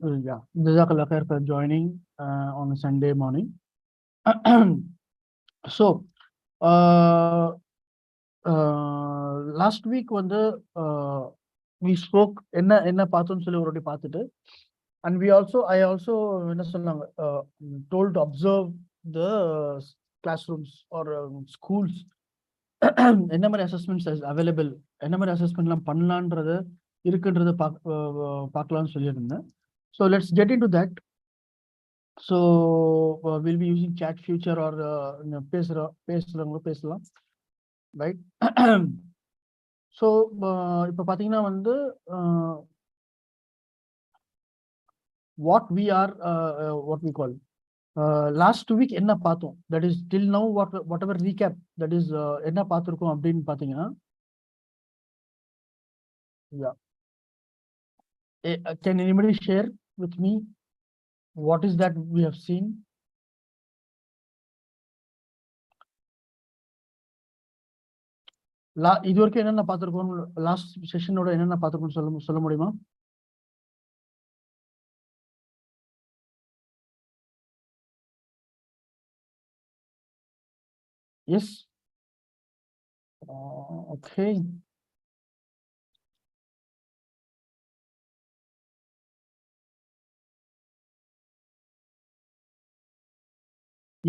Yeah, Jazakallah khair for joining on a Sunday morning. So, last week when we spoke enna paathonu solli orodi paathitu, and I also enna sonnanga told to observe the classrooms or schools என்ன மாதிரி assessments is available, என்ன மாதிரி assessment எல்லாம் பண்ணலான்றத இருக்குன்றத பார்க்கலாம்னு சொல்லியிருந்தேன். So let's get into that. So we'll be using chat feature or பேசலாம், right? So இப்போ பாத்தீங்கன்னா வந்து what we what we call last week என்ன பார்த்தோம், that is till now whatever recap, that is என்ன பார்த்திருக்கோம் அப்படின்னு பாத்தீங்கன்னா, yeah, can anybody share with me what is that we have seen? இது வரைக்கும் என்னென்ன பார்த்திருக்கோம், லாஸ்ட் செஷனோட என்னென்ன பார்த்திருக்கோம் சொல்ல முடியுமா? Yes. Okay.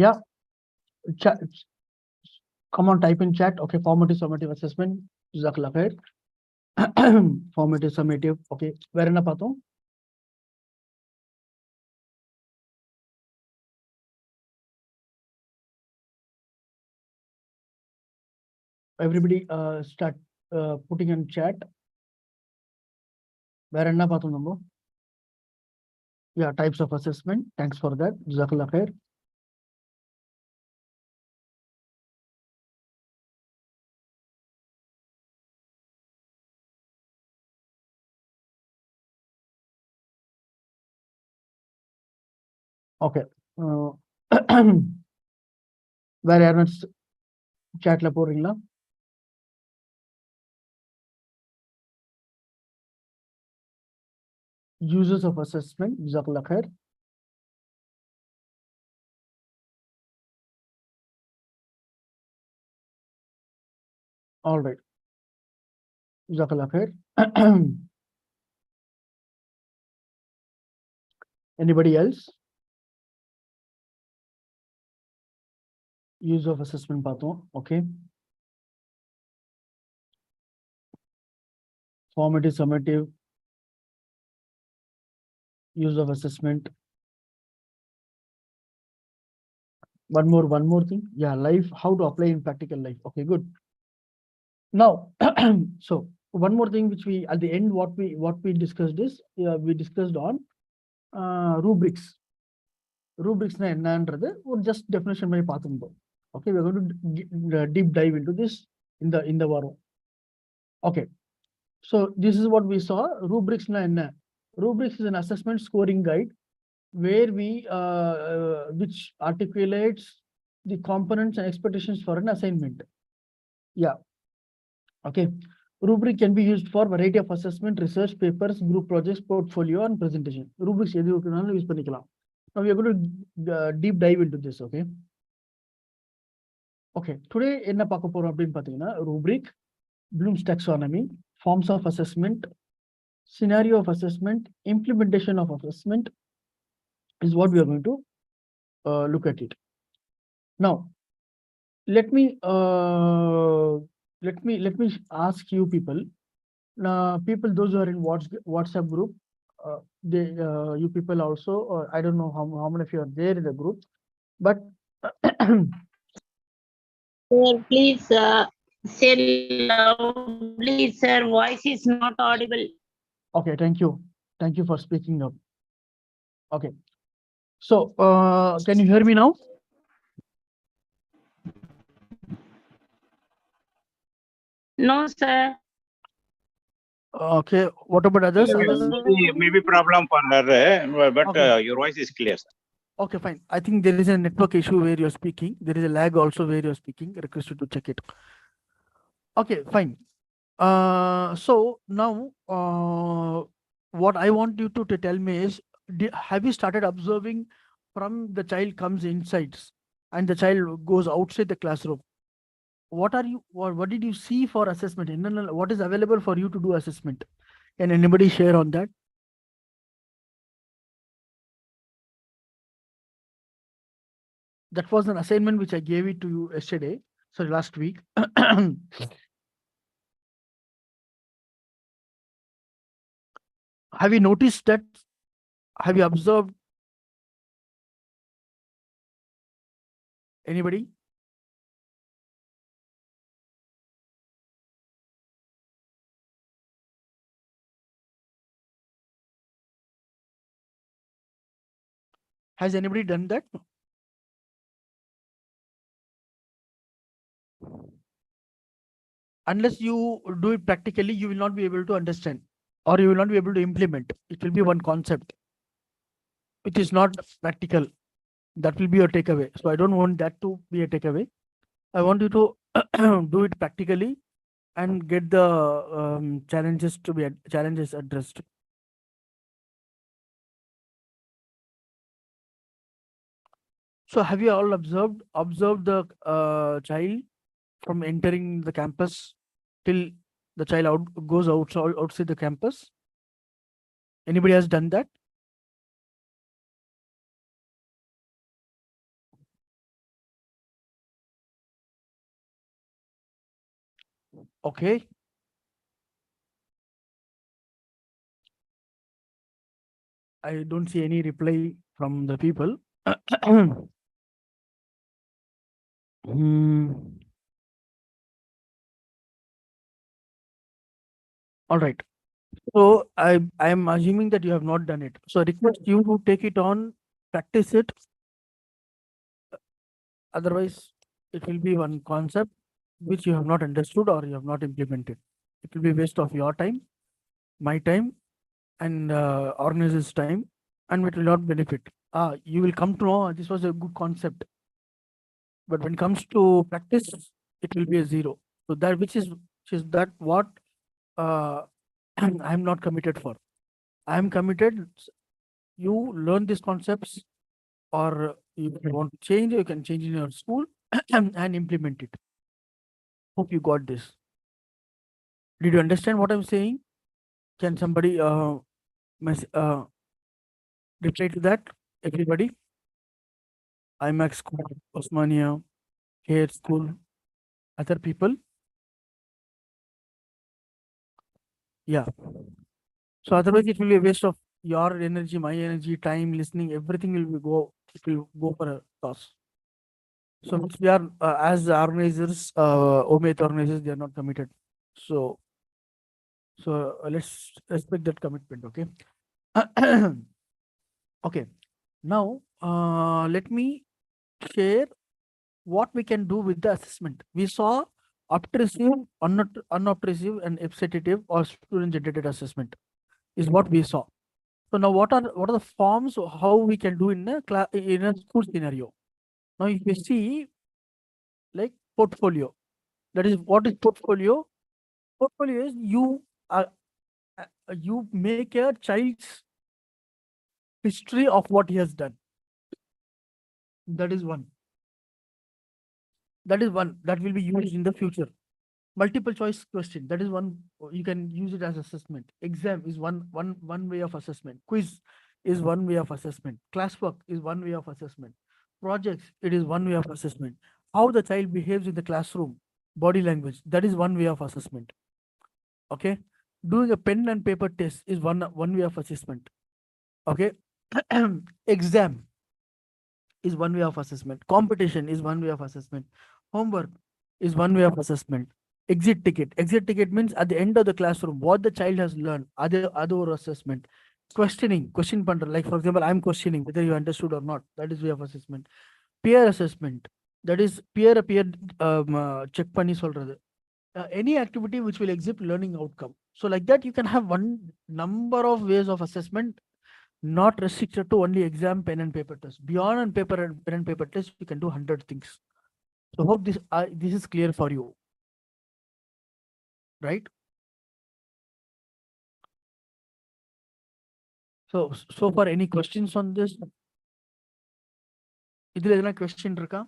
Yeah. Come on, type in chat. Okay, formative summative assessment. Jazakallah khair. Formative summative. Okay, where enna paathom? Everybody start putting in chat. Where enna paathom nambo? Yeah, types of assessment. Thanks for that. Jazakallah khair. Okay. Where are chat la போறீங்களா? Uses of assessment. Jazakallah khair. All right. Jazakallah khair. Anybody else? Use of assessment paathom. Okay. Formative summative. Use of assessment. One more thing. Yeah, life, how to apply in practical life. Okay, good. Now, so one more thing which we at the end what we discussed is we discussed on rubrics. Rubrics na ennandrathu or just definition mari paathundom. Okay, we are going to deep dive into this in the varam. Okay, so this is what we saw. Rubrics na enna? Rubrics is an assessment scoring guide where we which articulates the components and expectations for an assignment. Yeah. Okay. Rubric can be used for variety of assessment, research papers, group projects, portfolio, and presentation. Rubrics use panikalam. Now we are going to deep dive into this. Okay. Okay. Today enna paaka porom appdin pathina, rubric, Bloom's taxonomy, forms of assessment, scenario of assessment, implementation of assessment is what we are going to look at it. Now, let me ask you people. People those who are in WhatsApp group, you people also. I don't know how many of you are there in the group, but sir, please say loudly, sir. Voice is not audible. Okay, thank you for speaking up. Okay, so can you hear me now? No, sir. Okay, what about others? Maybe problem for her, but Okay. Your voice is clear, sir. Okay, fine. I think there is a network issue where you're speaking. There is a lag also where you're speaking. Request you to check it. Okay, fine. So now what I want you to tell me is have you started observing from the child comes inside and the child goes outside the classroom? What did you see for assessment? What is available for you to do assessment? Can anybody share on that? That was an assignment which I gave it to you yesterday, sorry, last week. Have you noticed that? Have you observed? Anybody? Has anybody done that? Unless you do it practically, you will not be able to understand, or you will not be able to implement. It will be one concept which is not practical. That will be your takeaway. So I don't want that to be a takeaway. I want you to do it practically and get the challenges addressed. So have you all observed the child from entering the campus till the child goes outside the campus? Anybody has done that? Okay. I don't see any reply from the people. Hmm. All right. So I am assuming that you have not done it. So I request you to take it on, practice it. Otherwise, it will be one concept which you have not understood or you have not implemented. It will be waste of your time, my time, and organizer's time, and it will not benefit. You will come to know this was a good concept, but when it comes to practice, it will be a zero. So that which is that what I'm not committed for. I am committed. You learn these concepts, or if you want to change, you can change in your school and implement it. Hope you got this. Did you understand what I'm saying? Can somebody reply to that? Everybody? IMAX School, Osmania, Hair School, other people? Yeah. So otherwise it will be a waste of your energy, my energy, time, listening, everything it will go for a toss. So which we are, as organizers, OMET organizers, they are not committed. So let's respect that commitment, okay? Okay. Now, let me share what we can do with the assessment. We saw obtrusive, unobtrusive, and excited or student-generated assessment is what we saw. So now, what are the forms of how we can do in a school scenario? Now, if you see, like portfolio, that is what is portfolio. Portfolio is you make a child's history of what he has done. That is one. That is one that will be used in the future. Multiple choice question, that is one. You can use it as assessment. Exam is one way of assessment. Quiz is one way of assessment. Classwork is one way of assessment. Projects, it is one way of assessment. How the child behaves in the classroom, body language, that is one way of assessment. Okay. Doing a pen and paper test is one way of assessment. Okay. Exam is one way of assessment. Competition is one way of assessment. Homework is one way of assessment. Exit ticket. Exit ticket means at the end of the classroom, what the child has learned, other assessment. Questioning, question punter. Like for example, I'm questioning whether you understood or not. That is way of assessment. Peer assessment. That is peer check பண்ணி சொல்றது. Any activity which will exhibit learning outcome. So like that, you can have one number of ways of assessment, not restricted to only exam, pen and paper test. Beyond pen and paper test, you can do 100 things. So hope this is clear for you, right? So far, any questions on this? இதுல எதனா question இருக்கா?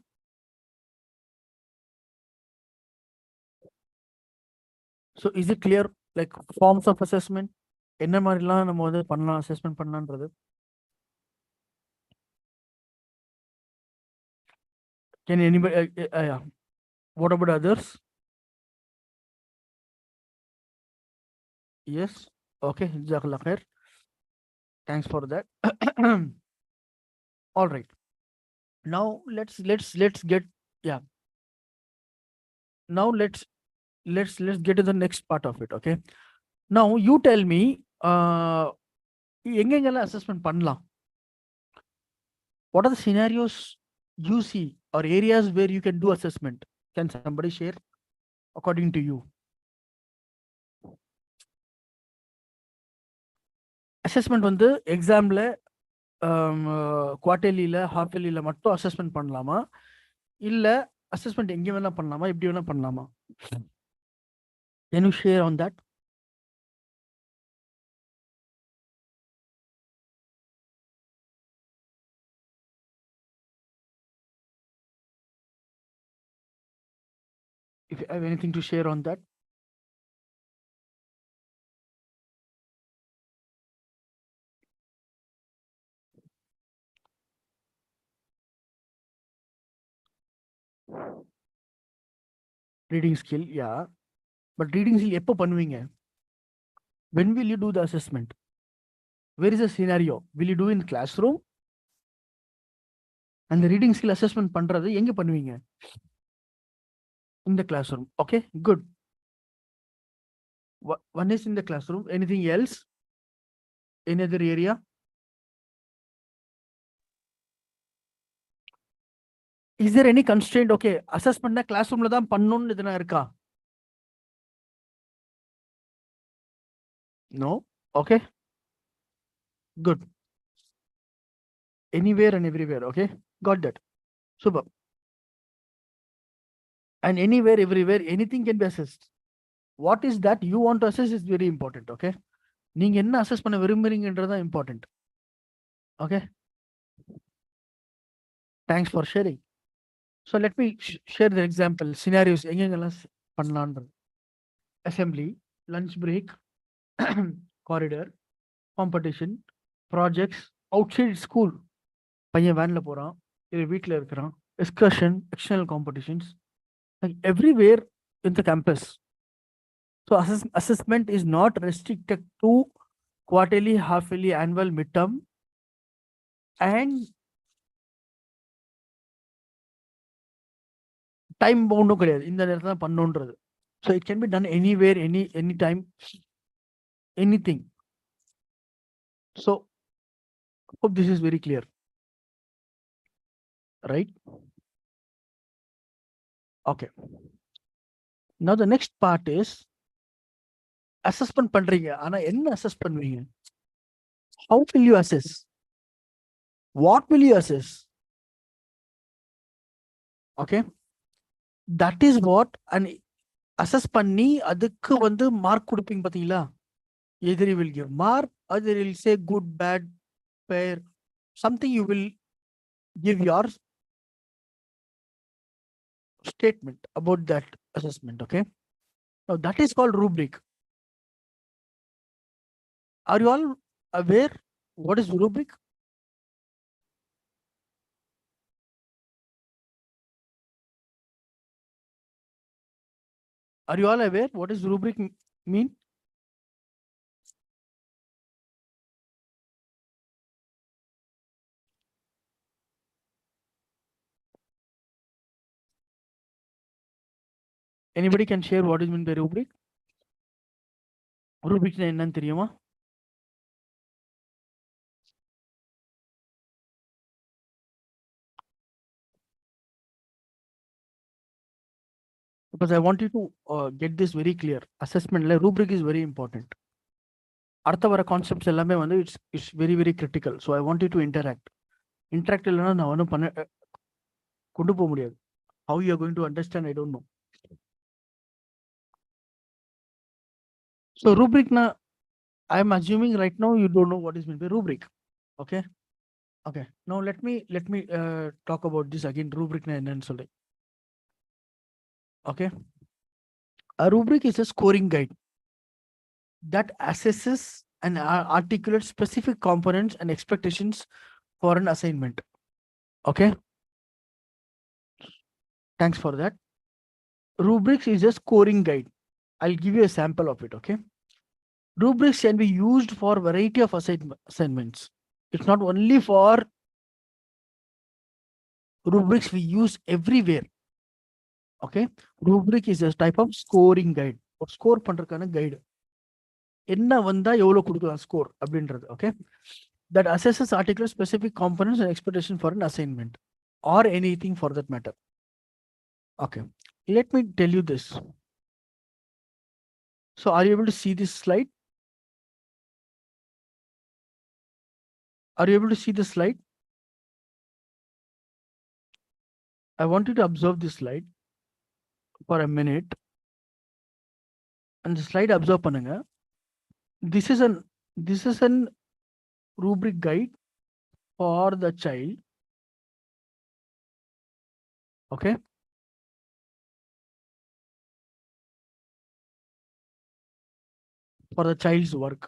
So is it clear, like forms of assessment? என்ன மாதிரிலாம் நம்ம வந்து பண்ணலாம், assessment பண்ணலான்றது? Can anybody, yeah. What about others? Yes. Okay. Jazakallah khair. Thanks for that. All right. Now let's get, yeah. Now let's get to the next part of it. Okay. Now you tell me, எங்கெங்கெல்லாம் assessment பண்ணலாம்? What are the scenarios you see or areas where you can do assessment? Can somebody share according to you? Assessment வந்து எக்ஸாம்ல குவார்டர்லியில ஹாஃப்லியில மட்டும் assessment பண்ணலாமா, இல்ல assessment எங்க வேணா பண்ணலாமா, எப்படி வேணா பண்ணலாமா? Can you share on that? If you have anything to share on that. Reading skill, yeah. But reading skill எப்போ பண்ணுவீங்க? When will you do the assessment? Where is the scenario? Will you do in classroom? And the reading skill assessment பண்றது எங்க பண்ணுவீங்க? In the classroom. Okay, good. One is in the classroom. Anything else? Any other area? Is there any constraint? Okay, assessment classroom தான் பண்ணனும்னு எதனா இருக்கா? No. Okay, good. Anywhere and everywhere. Okay, got that. Super. And anywhere, everywhere, anything can be assessed. What is that you want to assess is very important. Okay, நீங்க என்ன assess பண்ண விரும்புறீங்கன்றது தான் important. Okay, thanks for sharing. So let me share the example scenarios எங்கெங்கெல்லாம் பண்ணலாம்ன்றது. Assembly, lunch break, corridor, competition, projects, outside school. பையன் வேன்ல போறான், இல்ல வீட்ல இருக்கிறான், excursion, external competitions, like everywhere in the campus. So assessment is not restricted to quarterly, half-yearly, annual, midterm, and time bound கிடையாது. இந்த நேரத்துல தான் பண்ணணும்ன்றது. So it can be done anywhere, anytime, anything. So hope this is very clear. Right? Okay. Now the next part is assessment பண்றீங்க. ஆனா என்ன assess பண்ணுவீங்க? How will you assess? What will you assess? Okay. That is what an assess பண்ணி அதுக்கு வந்து mark கொடுப்பீங்க பாத்தீங்களா? Either you will give mark, either you will say good, bad, fair, something you will give your statement about that assessment. Okay. Now that is called rubric. Are you all aware what is rubric? Are you all aware what is rubric mean? Anybody can share what is meant by rubric? Rubric என்னன்னு தெரியுமா? Because I want you to get this very clear. Assessment like rubric is very important. அடுத்த வர concepts எல்லாமே வந்து it's very very critical. So I want you to interact இல்லைன்னா நான் ஒன்றும் கொண்டு போக முடியாது. How you are going to understand I don't know. So ரூப்ரிக்னா I'm assuming right now you don't know what is meant by rubric. Okay. Okay. Now let me talk about this again. Rubric na enna solli. Okay. A rubric is a scoring guide that assesses and articulates specific components and expectations for an assignment. Okay. Thanks for that. Rubrics is a scoring guide. I'll give you a sample of it. Okay. Rubrics can be used for variety of assignments. It's not only for rubrics we use everywhere. Okay. Rubric is a type of scoring guide or score பண்றதுக்கான guide. என்ன வந்தா எவ்வளவு கொடுக்கலாம் score அப்படின்றது. Okay. That assesses article specific components and expectation for an assignment or anything for that matter. Okay. Let me tell you this. So are you able to see this slide? Are you able to see the slide? I want you to observe this slide for a minute. And the slide observe பண்ணுங்க. This is an rubric guide for the child. Okay. For the child's work.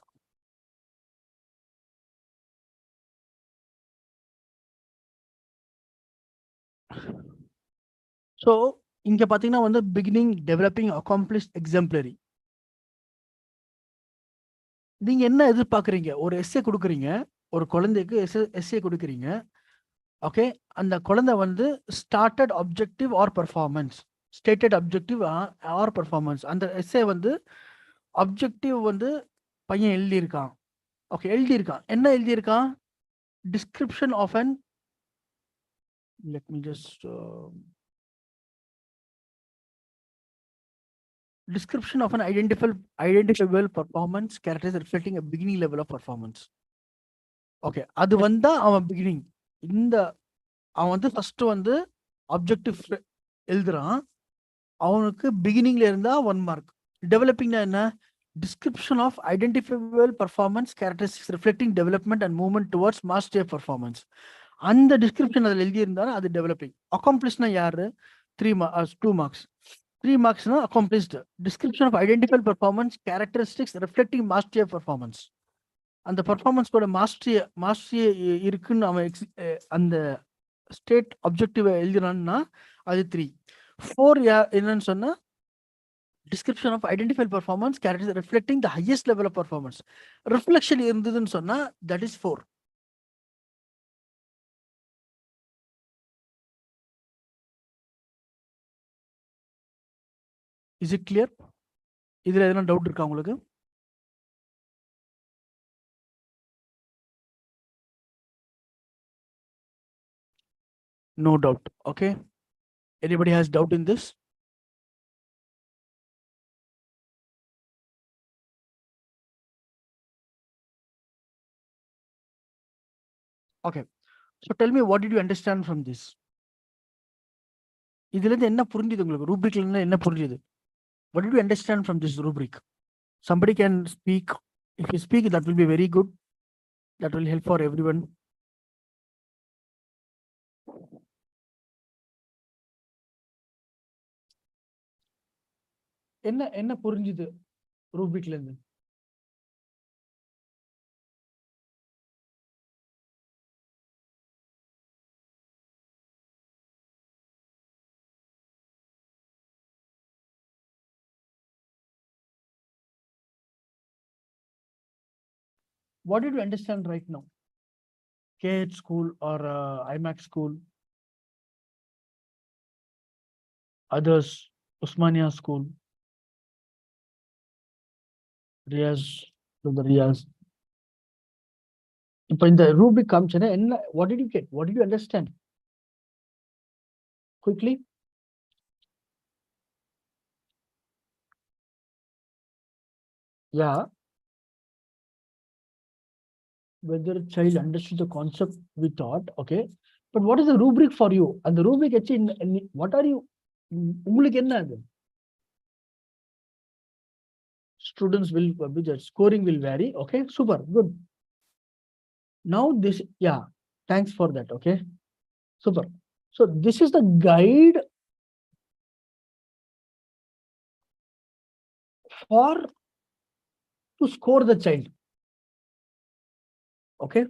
So இங்க பாத்தீங்கன்னா வந்து beginning developing accomplished exemplary. நீங்க என்ன எதிர்பார்க்குறீங்க? ஒரு S A கொடுக்குறீங்க, ஒரு குழந்தைக்கு எஸ்ஏ கொடுக்குறீங்க. ஓகே, அந்த குழந்தை வந்து stated objective or performance, stated objective or performance. அந்த எஸ்ஏ வந்து அப்ஜெக்டிவ் வந்து பையன் எழுதியிருக்கான். ஓகே, எழுதியிருக்கான். என்ன எழுதியிருக்கான்? Description of an, let me just description of an identifiable performance characteristic reflecting a beginning level of performance. Okay, அது வந்தா அவன் beginning. இந்த அவன் வந்து ஃபர்ஸ்ட் வந்து அப்ஜெக்டிவ் எழுதுறான், அவனுக்கு பிகினிங்ல இருந்தா 1 மார்க். டெவலப்பிங்னா என்ன? Description of identifiable performance characteristics reflecting development and movement towards mastery of performance. அந்த டிஸ்கிரிப்ஷன் அதில் எழுதியிருந்தாலும் அது டெவலப்பிங். அக்காம்ப்ளிஷ்னா யாரு? 2 மார்க்ஸ். 3 மார்க்ஸ்னா accomplished. Description of identifiable performance characteristics reflecting mastery of performance. அந்த பர்ஃபார்மன்ஸோட மாஸ்டரி இருக்குன்னு அவன் அந்த ஸ்டேட் அப்ஜெக்டிவ் எழுதினான்னா அது 3. 4 என்னன்னு சொன்னா description of identified performance characters reflecting the highest level of performance. Reflection இருந்ததுன்னு சொன்னா that is 4. Is it clear? இதுல எதனா டவுட் இருக்கா உங்களுக்கு? No doubt. Okay. Anybody has doubt in this? Okay. So tell me, what did you understand from this? இதுல இருந்து என்ன புரிஞ்சுது உங்களுக்கு? ரூப்ரிக்ல இருந்து என்ன புரிஞ்சுது? What did you understand from this rubric? Somebody can speak. If you speak, that will be very good. That will help for everyone. என்ன புரிஞ்சுது ரூப்ரிக்ல இருந்து? What did you understand right now? KH school or IMAX school, others, Usmania school, Riyaz, to the Riyaz. இப்போ இந்த Rubik காமிச்சேன்னா என்ன, what did you get? What did you understand? Quickly. Yeah. Whether a child understood the concept we taught, okay. But what is the rubric for you? And the rubric actually, what are you, உங்களுக்கு என்ன அது? Students will be judged. Scoring will vary. Okay, super, good. Now this, yeah, thanks for that. Okay, super. So this is the guide for to score the child. Okay.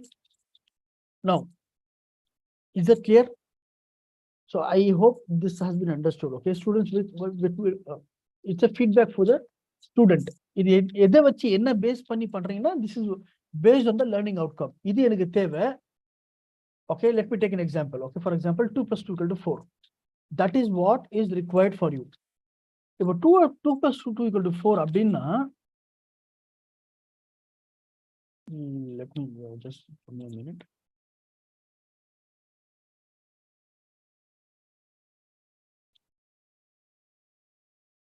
Now, is that clear? So I hope this has been understood. Okay, students it's a feedback for the student. எதை வச்சு என்ன base பண்ணி பண்றீங்கன்னா this is based on the learning outcome. இது எனக்கு தேவை. Okay, let me take an example. Okay, for example, 2 plus 2 equal to 4. That is what is required for you. If 2 plus 2 equal to 4 அப்படின்னா let me just give me a minute.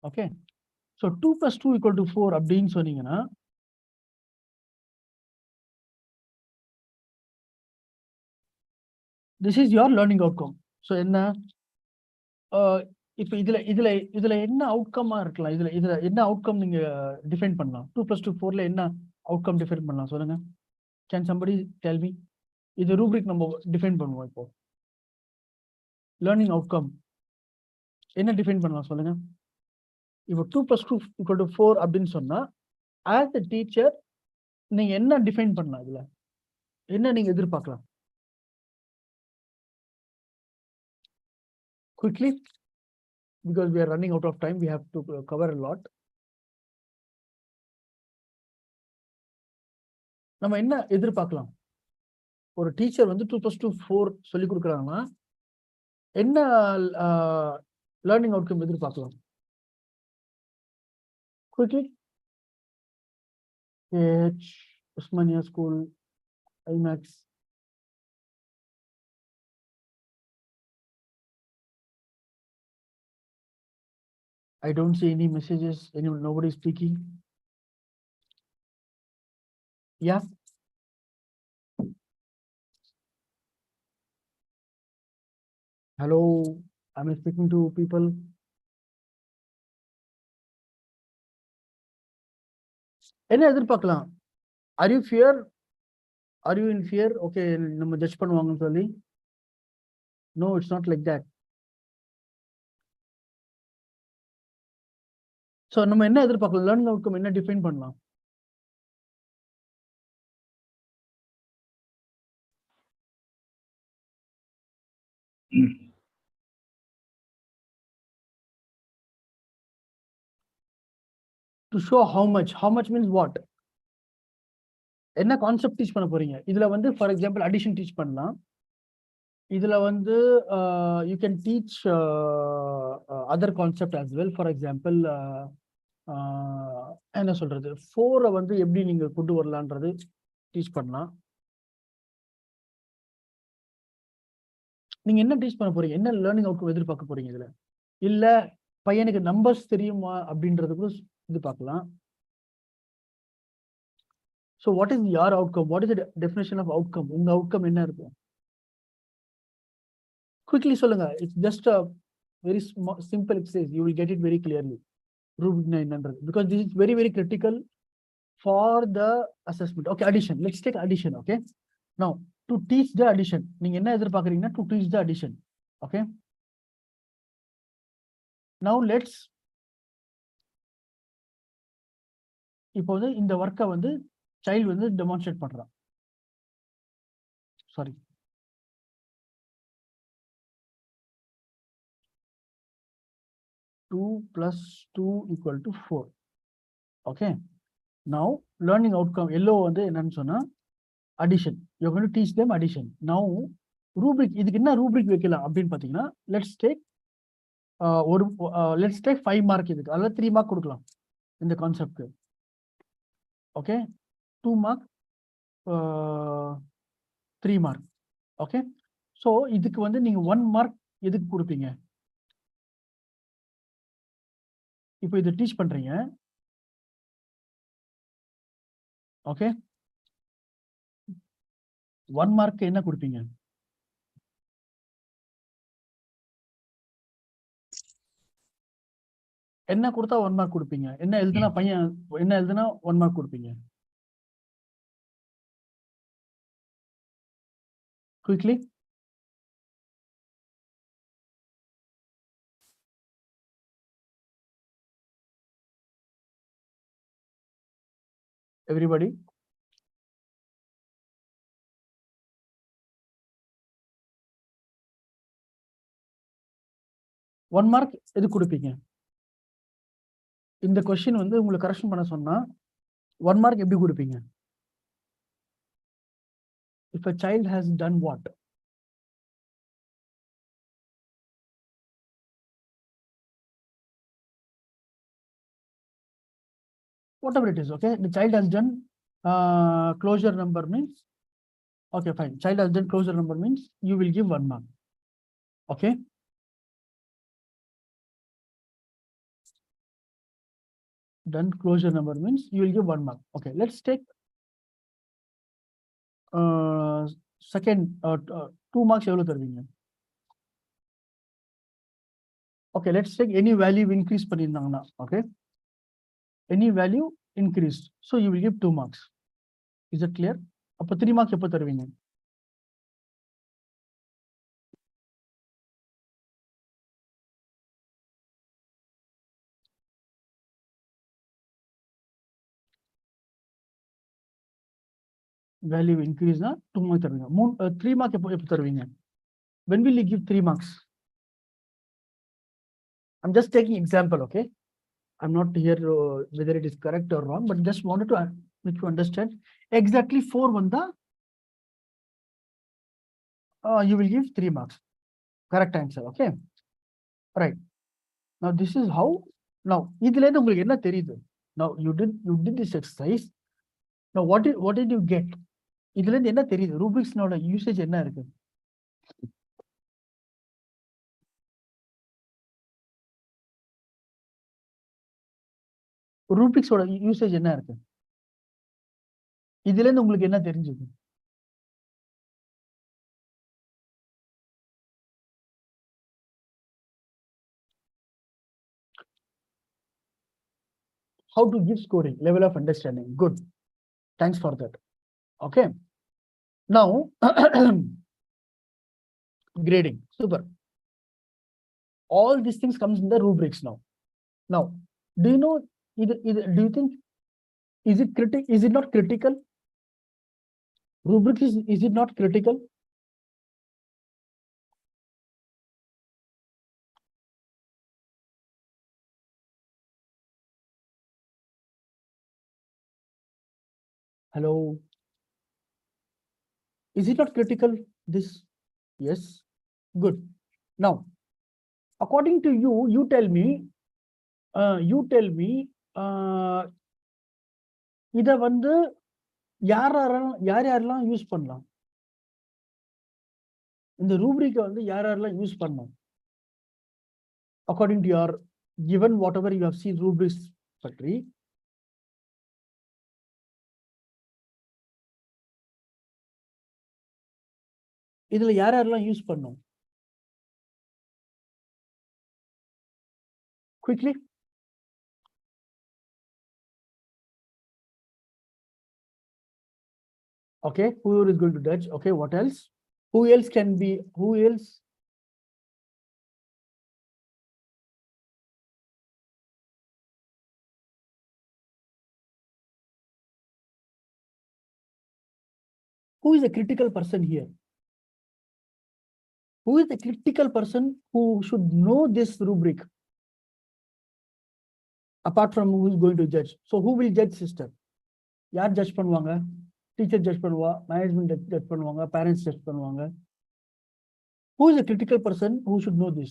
Okay, so 2 plus 2 equal to 4 அப்படின்னு சொன்னீங்கன்னா this is your learning outcome. So என்ன இப்போ இதுல என்ன அவுட்கமா இருக்கலாம்? இதுல என்ன அவுட்கம் நீங்க டிஃபைன் பண்ணலாம்? 2 plus 2 4ல என்ன அவுட்கம் டிஃபைன் பண்ணலாம் சொல்லுங்க. Can somebody tell me? இது ரூப்ரிக் நம்ம டிஃபைன் பண்ணுவோம். இப்போ லேர்னிங் அவுட்கம் என்ன டிஃபைன் பண்ணலாம் சொல்லுங்க. இப்போ 2 plus 2 equal to 4 அப்படின்னு சொன்னா as a teacher நீங்க என்ன டிஃபைன் பண்ணலாம்? இதுல என்ன நீங்க எதிர்பார்க்கலாம்? Quickly, because we are running out of time, we have to cover a lot. நம்ம என்ன எதிர்பார்க்கலாம்? ஒரு டீச்சர் வந்து 2 plus 2 4 சொல்லி கொடுக்குறாங்கன்னா என்ன லேர்னிங் அவுட்கம் எதிர்பார்க்கலாம்? Quickly, Usmania School, IMAX. I don't see any messages. Nobody speaking. Yeah. Hello, I'm speaking to people. என்ன எதிர்பார்க்கலாம்? Are you fear? Are you in fear? Okay, நம்ம ஜட்ஜ் பண்ணுவாங்கன்னு சொல்லி. No, it's not like that. So நம்ம என்ன எதிர்பார்க்கலாம்? Learning outcome என்ன define பண்ணலாம்? To show how much means what? என்ன கான்செப்ட் டீச் பண்ண போறீங்க? இதுல வந்து ஃபார் எக்ஸாம்பிள் அடிஷன் டீச் பண்ணலாம். இதுல வந்து you can teach other concept as well. For example, என்ன சொல்றது 4 வந்து எப்படி நீங்க கொண்டு வரலான்றது டீச் பண்ணலாம். நீங்க என்ன டீச் பண்ண போறீங்க? என்ன லேர்னிங் அவுட்கம் எதிர்பார்க்க போறீங்க இதுல? இல்ல பையனுக்கு நம்பர்ஸ் தெரியுமா அப்படின்றது கூட இது பார்க்கலாம். So what is your outcome? What is the definition of outcome? உங்க outcome என்ன இருக்கும்? Quickly சொல்லுங்க. It's just a very simple exercise. You will get it very clearly. Rubric 900, because this is very, very critical for the assessment. Okay, addition. Let's take addition. Okay. Now, to teach the addition, நீங்க என்ன எதிர்பார்க்கறீங்கன்னா to teach the addition. Okay. Now let's இப்போ வந்து இந்த ஒர்க்கை வந்து child வந்து demonstrate பண்றான். Sorry. Two plus 2 equal to 4. Okay. Now learning outcome yellow வந்து என்னன்னு சொன்னா addition. You're going to teach them addition. Now rubric இதுக்கு என்ன rubric வைக்கலாம் அப்படின்னு பாத்தீங்கன்னா let's take let's take 5 mark இதுக்கு அல்ல 3 mark கொடுக்கலாம் இந்த கான்செப்ட்க்கு. Okay, 2 mark 3 mark. Okay, so இதுக்கு வந்து நீங்க 1 mark எதுக்கு கொடுப்பீங்க? இப்போ இதை டீச் பண்றீங்க. ஓகே, 1 mark என்ன கொடுப்பீங்க? என்ன கொடுத்தா 1 மார்க் கொடுப்பீங்க? என்ன எழுதுனா பையன் என்ன எழுதுனா 1 மார்க் கொடுப்பீங்க? Quickly. Everybody. One mark எது கொடுப்பீங்க? இந்த கொஸ்டின் வந்து உங்களுக்கு கரெக்ஷன் பண்ண சொன்னா 1 mark எப்படி கொடுப்பீங்க? If a child has done what? Whatever it is, okay? The child has done closure number means, okay, fine. Child has done closure number means you will give 1 mark. Okay. Done closure number means you will give 1 mark. Okay, let's take second 2 marks எவ்வளவு தருவீங்க? Okay, let's take any value increase பண்ணிருந்தாங்கன்னா, okay? Any value increased, so you will give 2 marks. Is it clear? அப்ப 3 marks எப்ப தருவீங்க? Value increase na 2 marks தருவீங்க. 3 marks எப்ப தருவீங்க? When will you give 3 marks? I'm just taking example, okay? I'm not here whether it is correct or wrong, but just wanted to make you understand. Exactly 4 vanda you will give 3 marks. Correct answer, okay? Right. Now this is how. Now இதுல இருந்து உங்களுக்கு என்ன தெரியுது? Now you did this exercise. Now what did you get? இதுல இருந்து என்ன தெரியுது? Rubrics நோட usage என்ன இருக்கு? Rubrics ஓட யூசேஜ் என்ன இருக்கு? இதுல இருந்து உங்களுக்கு என்ன தெரிஞ்சது? How to give scoring, level of understanding. Good. Thanks for that. Okay. Now grading. Super. All these things comes in the rubrics now. Now, do you know, do you think, is it not critical? Rubric is it not critical? Hello. Is it not critical, this? Yes. Good. Now, according to you, you tell me, இத வந்து யாரெல்லாம் use பண்ணலாம்? இந்த ரூப்ரிக்க வந்து யாரெல்லாம் use பண்ணலாம்? According to your given whatever you have seen rubrics பற்றி, இதுல யாரெல்லாம் யூஸ் பண்ணோம்? Quickly. Okay, who is going to judge? Okay, what else? Who else can be? Who else? Who is a critical person here? Who is the critical person who should know this rubric? Apart from who is going to judge. So who will judge, sister? Yaar judge பண்ணுவாங்க? Teacher judge பண்ணுவா, management judge பண்ணுவாங்க, parents judge பண்ணுவாங்க. Who is a critical person who should know this?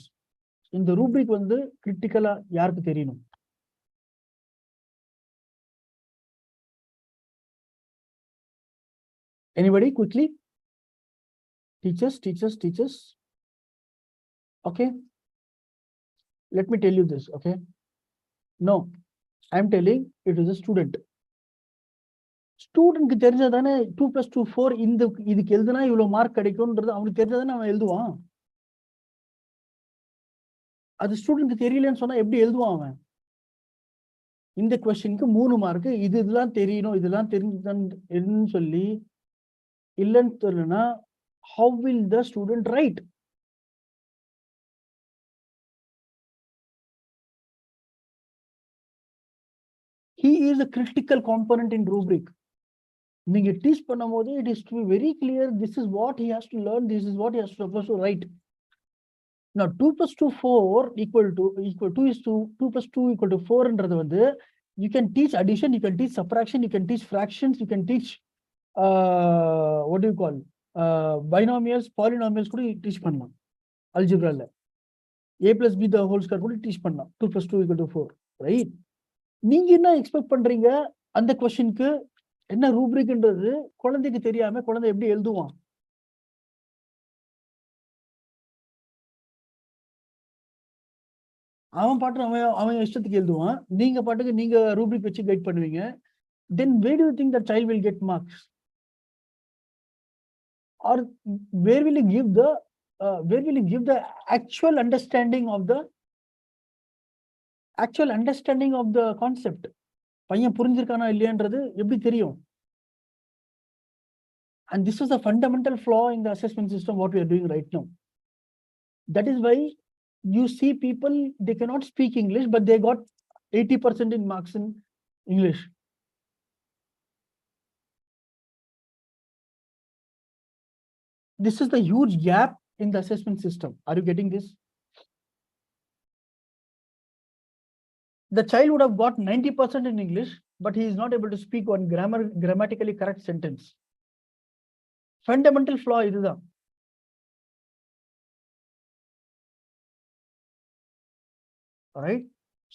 இந்த rubric வந்து கிரிட்டிக்கலா யாருக்கு தெரியணும்? Anybody quickly? Teachers. Okay. Let me tell you this, okay? No, I'm telling it is a student. ஸ்டூடெண்ட்க்கு தெரிஞ்சதானே 2 + 2 4 இதுக்கு எழுதுனா இவ்வளவு mark கிடைக்கும்ன்றது அவனுக்கு தெரிஞ்சதானே அவன் எழுதுவான். அது ஸ்டூடெண்ட்க்கு தெரியலன்னு சொன்னா எப்படி எழுதுவான் அவன்? இந்த கொஸ்டினுக்கு 3 மார்க், இதெல்லாம் தெரியணும், இதெல்லாம் தெரிஞ்சுன்னு சொல்லி இல்லைன்னு தெரியலனா how will the student write? He is a critical component in rubric. நீங்க டீச் பண்ணும்போது it is to be very clear, this is what he has to learn, this is what he has to supposed to write. Now 2 plus 2 4 equal to 2 is to 2 plus 2 equal to 4 என்றது வந்து you can teach addition, you can teach subtraction, you can teach fractions, you can teach what do you call binomials, polynomials கூட teach பண்ணலாம் அல்ஜிப்ரால. a plus b the whole square கூட teach பண்ணலாம் 2 plus 2 equal to 4, right? நீங்க என்ன expect பண்றீங்க அந்த கொஸ்டினுக்கு? என்ன ரூப்ரிக்ன்றது குழந்தைக்கு தெரியாம குழந்தை எப்படி எழுதுவான்? அவன் பாட்டு அவன் இஷ்டத்துக்கு எழுதுவான், நீங்க பாட்டுக்கு நீங்க ரூப்ரிக் வச்சு கைட் பண்ணுவீங்க. Then where do you think the child will get marks? Or where will you give the actual understanding of the concept? பையன் புரிஞ்சிருக்கானா இல்லையான்றது எப்படி தெரியும்? And this is a fundamental flaw in the assessment system what we are doing right now. That is why you see people, they cannot speak English but they got 80% in marks in English. This is the huge gap in the assessment system. Are you getting this? The child would have got 90% in English, but he is not able to speak one grammatically correct sentence. Fundamental flaw இதுதான். Alright.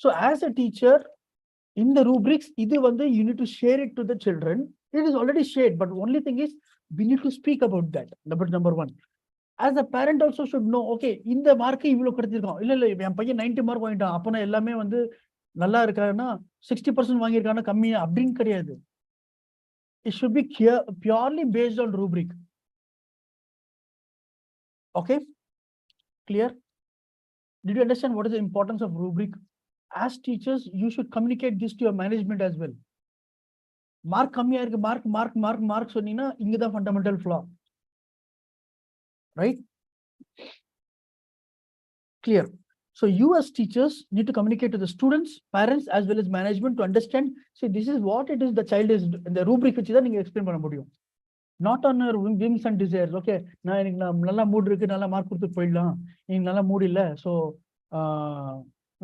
So as a teacher, in the rubrics, இது வந்து you need to share it to the children. It is already shared, but only thing is we need to speak about that. Number one. As a parent also should know, okay, இந்த mark இவ்வளவு கொடுத்திருக்கான், இல்ல என் பையன் 90 mark வாங்கிட்டான், அப்பனா எல்லாமே வந்து நல்லா இருக்காருன்னா 60% வாங்கியிருக்கானா கம்மியா அப்படின்னு கிடையாது. It should be purely based on rubric. Okay, clear? Did you understand what is the importance of rubric? As teachers, you should communicate this to your management as well. Mark கம்மியா இருக்கு, மார்க் சொன்னீங்கன்னா இங்கதான் fundamental flaw. Right? Clear? So you as teachers need to communicate to the students, parents as well as management to understand, see, this is what it is the child is, the rubric வச்சு தான் நீங்க explain பண்ண முடியும். Not on your whims and desires. Okay, நான் எனக்கு நல்லா mood இருக்கு, நல்லா மார்க் கொடுத்து போயிடலாம், நீங்க நல்லா மூட் இல்ல சோ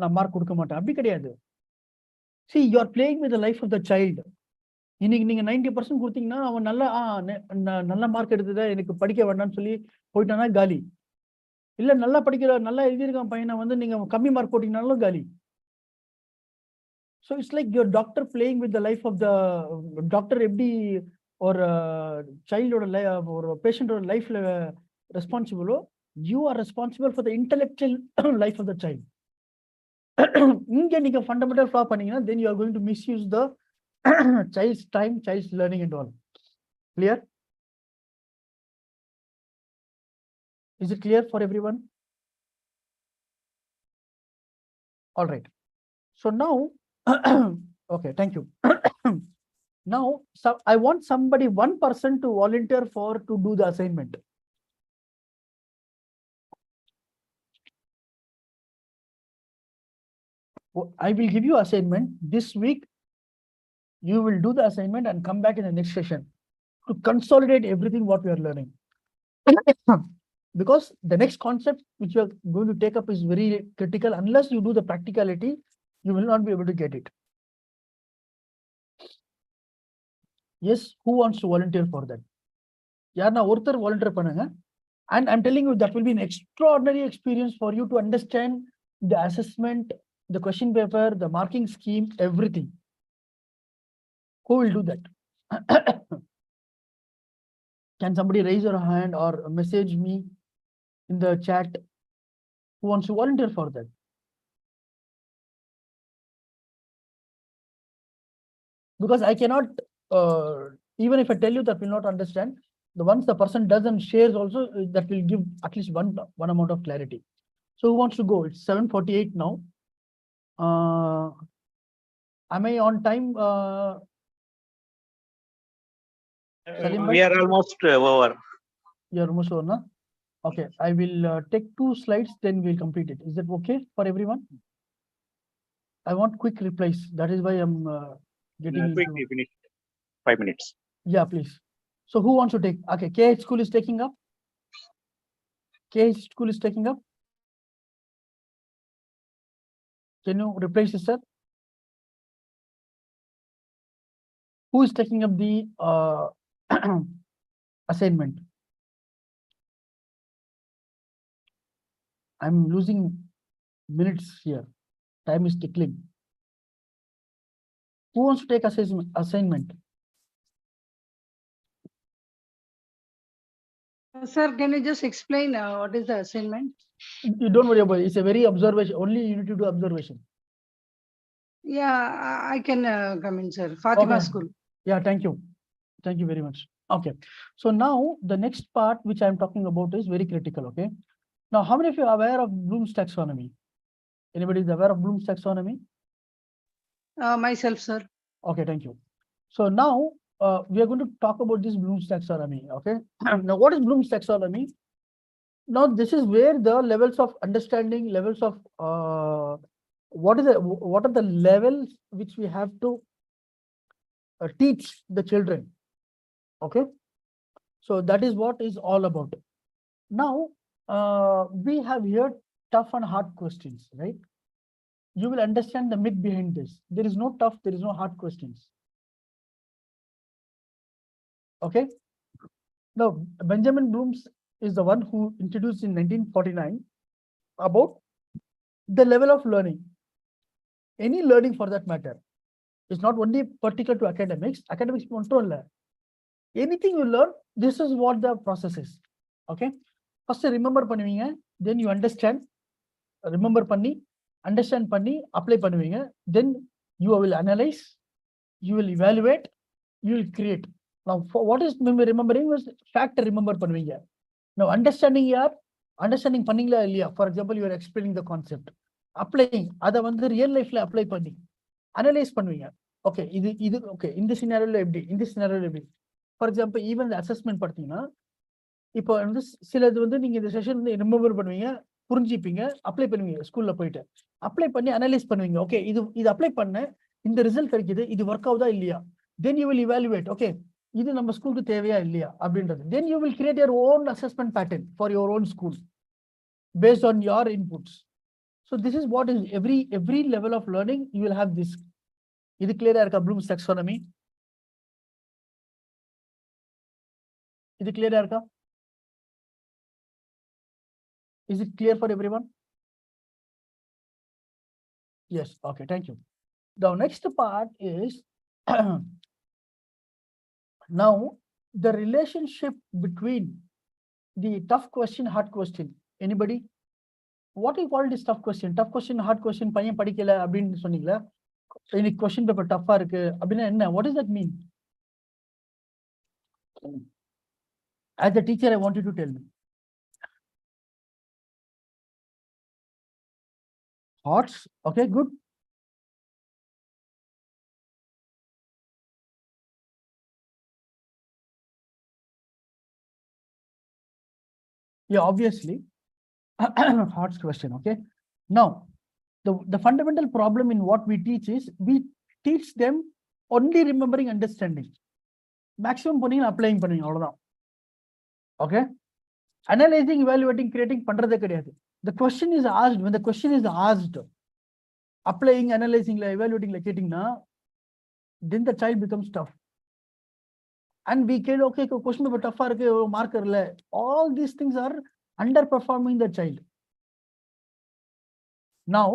நான் மார்க் கொடுக்க மாட்டேன், அப்படி கிடையாது. See, you are playing with the life of the child. இன்னைக்கு நீங்க 90% கொடுத்தீங்கன்னா அவன் நல்ல மார்க் எடுத்தத எனக்கு படிக்க வேண்டாம்னு சொல்லி போயிட்டானா காலி. இல்ல நல்லா எழுதியிருக்கான் பையனை வந்து நீங்க கம்மி மார்க் போட்டீங்கனாலும் காலி. So it's like your doctor playing with the life of the doctor. எப்படி ஒரு சைல்டோட ஒரு பேஷண்டோட லைஃப்ல ரெஸ்பான்சிபிளோ, you are responsible for the intellectual life of the child. இங்க நீங்க ஃபண்டமெண்டல் ஃப்ளா பண்ணீங்கன்னா then you are going to misuse the child's time, child's learning and all. Clear? Is it clear for everyone? All right. So now, okay, thank you. Now, I want somebody, one person to volunteer to do the assignment. I will give you assignment this week. You will do the assignment and come back in the next session to consolidate everything what we are learning. Because the next concept which you are going to take up is very critical. Unless you do the practicality, you will not be able to get it. Yes, who wants to volunteer for that? Yarna orthar volunteer பண்ணுங்க. And I'm telling you, that will be an extraordinary experience for you to understand the assessment, the question paper, the marking scheme, everything. Who will do that? Can somebody raise your hand or message me in the chat who wants to volunteer for that? Because I cannot, even if I tell you, that will not understand. Once the person does and shares also, that will give at least one amount of clarity. So who wants to go? It's 7:48 now. Am I on time? Salim We bhai? are almost over. You're almost over, na? Okay, I will take 2 slides, then we'll complete it. Is that okay for everyone? I want quick replies. That is why I'm getting into. Quickly finish. 5 minutes. Yeah, please. So who wants to take? Okay, KH school is taking up. KH school is taking up. Can you reply, sister? Who is taking up the assignment? I'm losing minutes here. Time is tickling. Who wants to take assignment? Sir, can you just explain what is the assignment? You don't worry about it. It's a very observation. Only you need to do observation. Yeah, I can come in, sir. Fatima Okay. School. Yeah, thank you. Thank you very much. Okay. So now the next part which I'm talking about is very critical. Okay. Now, how many of you are aware of Bloom's taxonomy? Anybody is aware of Bloom's taxonomy? Myself, sir. Okay, thank you. So now we are going to talk about this Bloom's taxonomy. Okay. Now, what is Bloom's taxonomy? Now, this is where the levels of understanding, levels of what are the levels which we have to teach the children. Okay. So that is what is all about. Now, we have here tough and hard questions, right? You will understand the myth behind this. There is no tough, there is no hard questions. Okay. Now, Benjamin Bloom is the one who introduced in 1949 about the level of learning. Any learning for that matter is not only particular to academics. Academics control. Anything you learn, this is what the process is. Okay. First, remember பண்ணுவீங்க, then you understand. Remember பண்ணி, understand பண்ணி, apply பண்ணுவீங்க. Then you will analyze, you will evaluate, you will create. Now, for what is remembering was fact remember பண்ணுவீங்க. Now, understanding here, understanding பண்ணீங்களா இல்லையா? For example, you are explaining the concept. Applying, அதை வந்து real life ல apply பண்ணி, analyze பண்ணுவீங்க. Okay, இது okay, இந்த scenario எப்படி, இந்த scenario எப்படி. For example, even the assessment பார்த்தீங்கன்னா, இப்போ வந்து சிலது வந்து நீங்க இந்த செஷன் வந்து ரிமெம்பர் பண்ணுவீங்க, புரிஞ்சுப்பீங்க, அப்ளை பண்ணுவீங்க ஸ்கூல்ல போயிட்டு. அப்ளை பண்ணி அனலைஸ் பண்ணுவீங்க. ஓகே, இது அப்ளை பண்ண இந்த ரிசல்ட் கிடைக்குது, இது ஒர்க் ஆகுதா இல்லையா? Then you will evaluate. Okay, இது நம்ம ஸ்கூலுக்கு தேவையா இல்லையா அப்படின்றது. Then you will create your own assessment pattern for your own school based on your inputs. So this is what is every level of learning you will have this. இது கிளியரா இருக்கா? Bloom's taxonomy இது கிளியரா இருக்கா? Is it clear for everyone? Yes. Okay. Thank you. The next part is now the relationship between the tough question, hard question. Anybody? What do you call this tough question? Tough question, hard question. பையன் படிக்கல அப்படின்னு சொன்னீங்களா? இன்னைக்கு question paper tough-ஆ இருக்கு அப்படின்னா என்ன? What does that mean? As a teacher, I want you to tell me. Thoughts? Okay, good. Yeah, obviously. Hard question. Okay. Now, the fundamental problem in what we teach is we teach them only remembering, understanding. Maximum பண்ணீங்க applying பண்ணுவீங்க அவ்வளவுதான். Okay. Analyzing, evaluating, creating பண்றதே கிடையாது. The question is asked. When the question is asked, applying, analyzing, evaluating, creatingனா, then the child becomes tough. And we can okay, question paper tough-ஆ இருக்கு, marker இல்ல. All these things are underperforming the child. Now,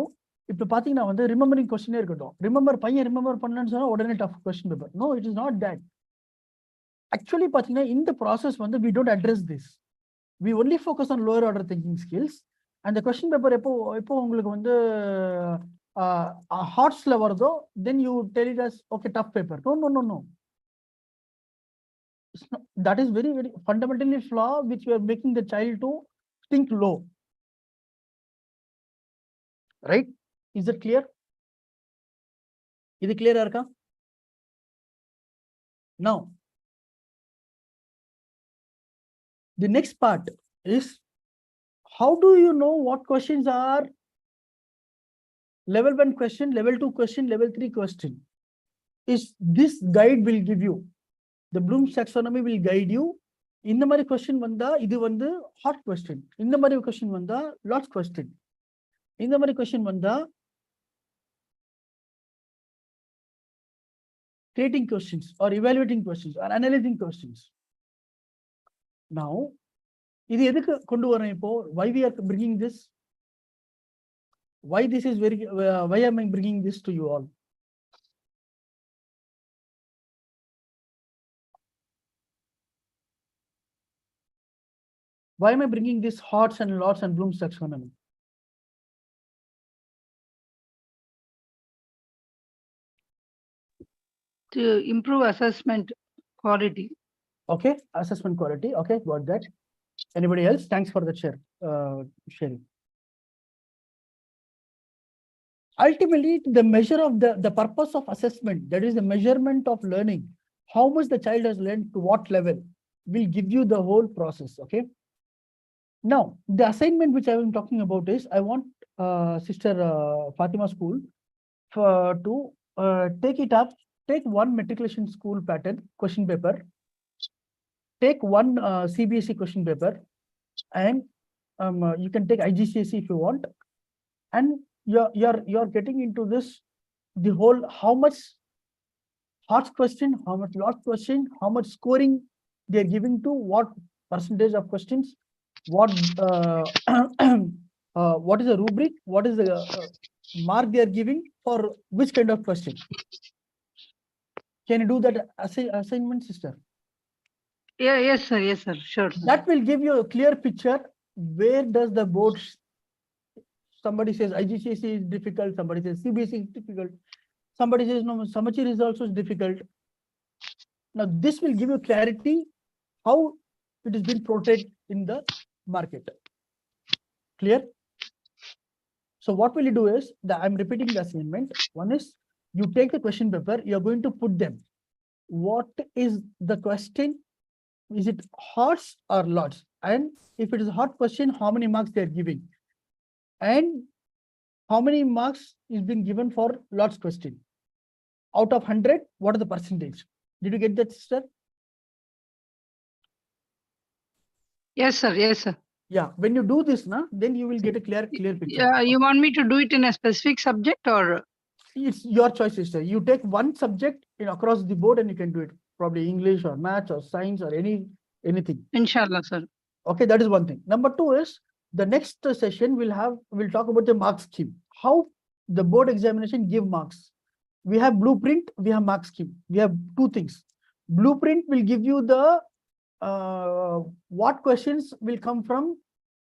இப்போ பாத்தீங்கன்னா வந்து remembering கொஸ்டினே இருக்கட்டும். பையன் remember பண்ணலன்னு சொன்னா உடனே tough question paper. No, it is not that. Actually பாத்தீங்கன்னா இந்த ப்ராசஸ் வந்து we don't address this. We only focus on lower order thinking skills. And the question paper எப்போ உங்களுக்கு வந்து ஹார்ட்ஸ்ல வருதோ, then you tell it as okay, tough paper. No. That is very fundamentally flaw which we are making the child to think low. Right? Is that clear? Is it clear, Arka? Now, the next part is, how do you know what questions are level 1 question, level 2 question, level 3 question? Is this guide will give you, the Bloom's taxonomy will guide you. இந்த மாதிரி question வந்தா இது வந்து hot question, இந்த மாதிரி question வந்தா lots question, இந்த மாதிரி கொஸ்டின் வந்தா creating questions or evaluating questions or analyzing questions. Now, இது எதுக்கு கொண்டு வரேன் இப்போ? Why we are bringing this? Why this is very, why am I bringing this to you all? Why am I bringing this HOTS and LOTS and Bloom's taxonomy? To improve assessment quality. Okay, assessment quality. Okay, got that. Anybody else? Thanks for the sharing. Ultimately, the measure of the purpose of assessment, that is the measurement of learning, how much the child has learned to what level, will give you the whole process. Okay. Now, the assignment which I am talking about is, I want Sister Fatima School to take it up, take one matriculation school pattern question paper, take one CBSE question paper, and you can take IGCSE if you want, and you're getting into this, the whole, how much hot question, how much lot question, how much scoring they're giving to what percentage of questions, what what is the rubric, what is the mark they are giving for which kind of question. Can you do that assignment, sister? Yeah, yes, sir. Yes, sir. Sure. Sir. That will give you a clear picture. Where does the board, somebody says IGCSE is difficult, somebody says CBSE is difficult, somebody says no, Samachir is also difficult. Now this will give you clarity how it has been portrayed in the market. Clear? So what will you do is, I'm repeating the assignment. One is, you take the question paper, you're going to put them. What is the question? Is it HOTS or LOTS? And if it is a hot question, how many marks they are giving? And how many marks is being given for LOTS question? Out of 100, what is the percentage? Did you get that, sister? Yes, sir. Yes, sir. Yeah, when you do this, then you will get a clear picture. Yeah, you want me to do it in a specific subject, or? It's your choice, sister. You take one subject across the board and you can do it. Probably English or maths or science or anything. Inshallah, sir. Okay, that is one thing. Number 2 is, the next session we'll talk about the mark scheme. How the board examination give marks. We have blueprint, we have mark scheme. We have 2 things. Blueprint will give you the what questions will come from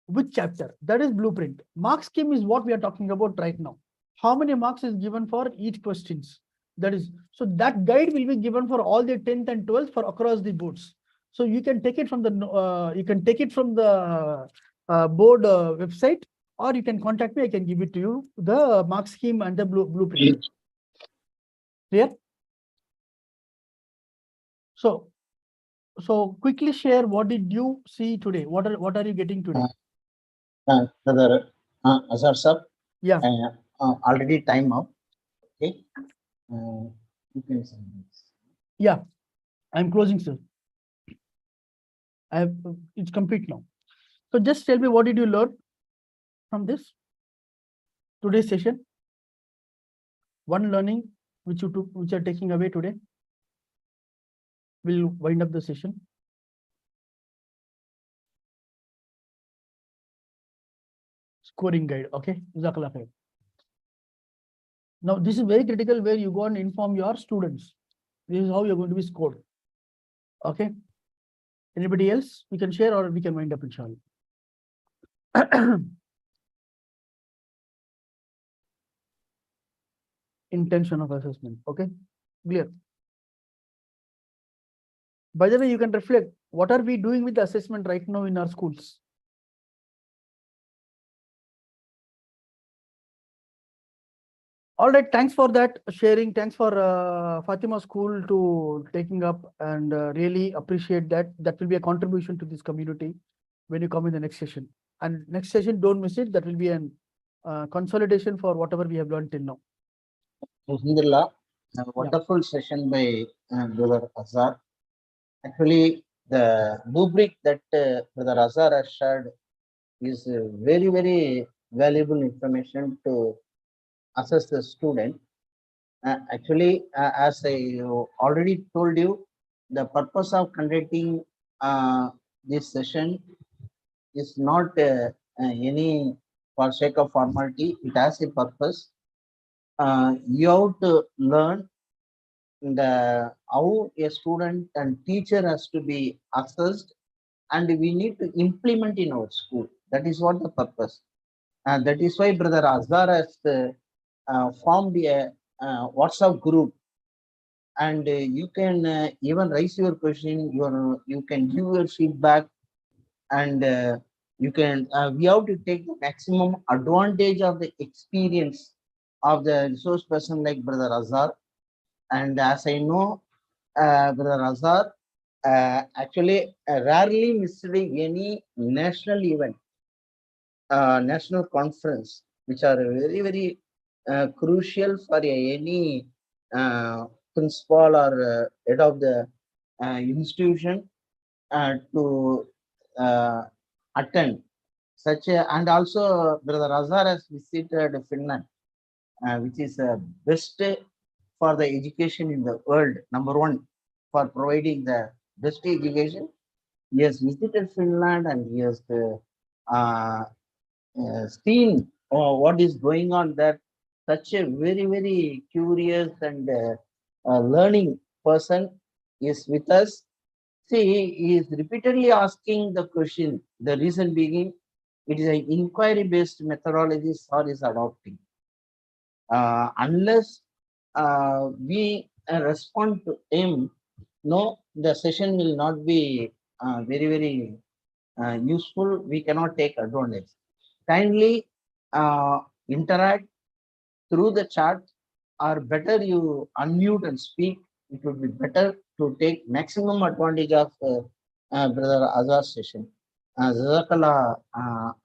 which chapter. That is blueprint. Mark scheme is what we are talking about right now. How many marks is given for each questions. That is, so that guide will be given for all the 10th and 12th for across the boards. So you can take it from the board website, or you can contact me. I can give it to you, the mark scheme and the blueprint. Clear? So quickly share, what did you see today? What are you getting today? Brother Azhar sir. Yeah. Already time up. Okay. You can send this. Yeah, I'm closing, sir. It's complete now. So just tell me, what did you learn from this today's session? One learning which you took, which are taking away today. We'll wind up the session. Scoring guide. Okay. Jazakallah khair. Now this is very critical, where you go and inform your students. This is how you're going to be scored. Okay. Anybody else? We can share, or we can wind up, inshallah. Intention of assessment. Okay. Clear. By the way, you can reflect, what are we doing with the assessment right now in our schools? All right, thanks for that sharing. Thanks for Fatima School to taking up and really appreciate that. That will be a contribution to this community when you come in the next session. And next session, don't miss it. That will be an consolidation for whatever we have learned till now. Alhamdulillah, a wonderful session by Brother Azhar. Actually, the rubric that Brother Azhar has shared is very, very valuable information to assess the student. Actually, as I already told you, the purpose of conducting this session is not any for sake of formality. It has a purpose. You have to learn how a student and teacher has to be assessed, and we need to implement in our school. That is what the purpose. And that is why Brother Azhar has formed a WhatsApp group, and you can even raise your question, you can give your feedback, and you can we have to take the maximum advantage of the experience of the resource person like Brother Azhar. And as I know, Brother Azhar actually rarely missed any national event, national conference, which are very, very crucial for any principal or head of the institution to attend such a. And also Brother Azhar has visited Finland, which is best for the education in the world, number one for providing the best education. He has visited Finland, and he has seen what is going on there. Such a very, very curious and learning person is with us. See, he is repeatedly asking the question. The reason being, it is an inquiry-based methodology SAR is adopting. Unless we respond to him, no, the session will not be very, very useful. We cannot take advantage. Kindly interact through the chat, or better you unmute and speak. It would be better to take maximum advantage of Brother Azhar's session. Jazakallah,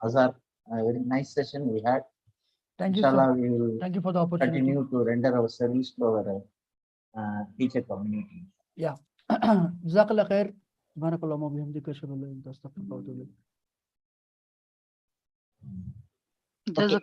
Azhar, a very nice session we had. Thank you, Inshallah, sir. we will Thank you for the opportunity. continue to render our service to our teacher community. Yeah. Jazakallah khair. Barakallahu wa bihamdika, ashhadu an la ilaha illa anta, astaghfiruka wa atubu ilayk. Okay, Jazakallah.